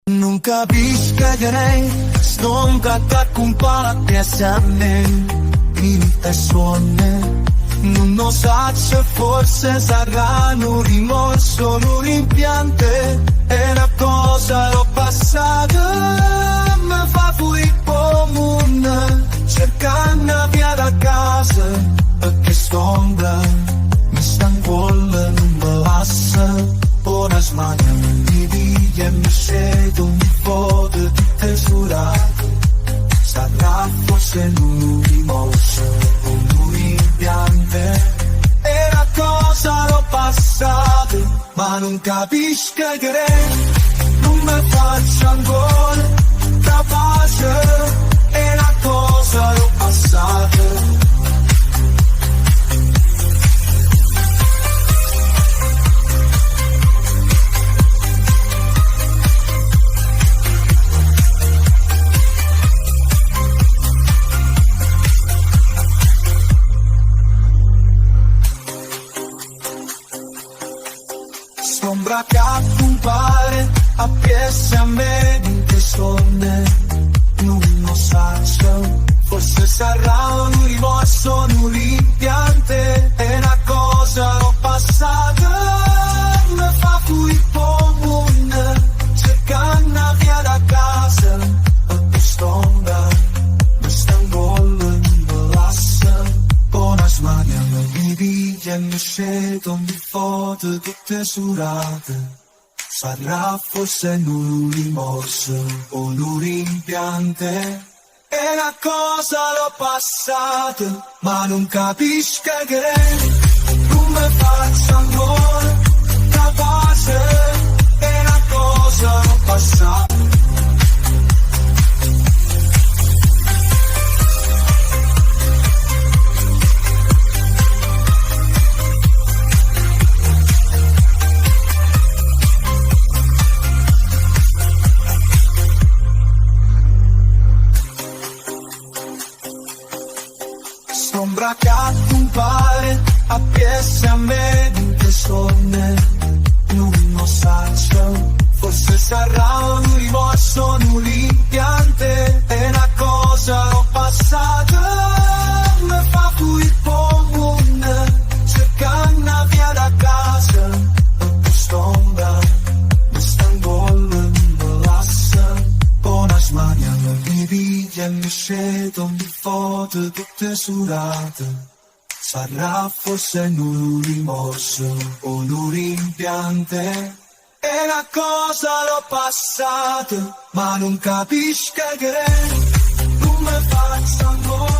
Non capisco che lei stonca con palappiesse a me, imita e suona. Non lo so se forse sarà un rimorso, un rimpiante, è una cosa l'ho passata, mi fa fuori comune, cercando via da casa, perché stombra, mi sta in cuore, non mi lascia, ora smania, mi dice, mi scedo un po' di tesurate, sarà forse un rimorso, un rimpiante, è una cosa l'ho passata, ma non capisco che non mi faccio ancora capace, è una cosa l'ho passata. Sombra che compare a piesse a me in che sonne, non lo so, forse sarà un rimorso, un rimpiante, è una cosa l'ho passata, mi fa fuori comune, cercando via da casa, perché stombra, mi sta in cuore, mi lascia, buona smaria, mi piglia e mi scedo ogni foto tutte surate, sarà forse un rimorso o un rimpiante, è una cosa l'ho passata, ma non capisco che non mi faccio ancora capace, è una cosa l'ho passata. Sombra che compare a piesse a me in che sonne, non lo so, forse sarà un rimorso, un rimpiante, è una cosa l'ho passata, mi fa fuori comune, cercando via da casa, perché stombra, mi sta in cuore, mi lascia, buona smaria, mi piglia e mi scedo ogni foto tutte surate, sarà forse un rimorso o un rimpiante, è una cosa l'ho passata, ma non capisco che non mi faccio ancora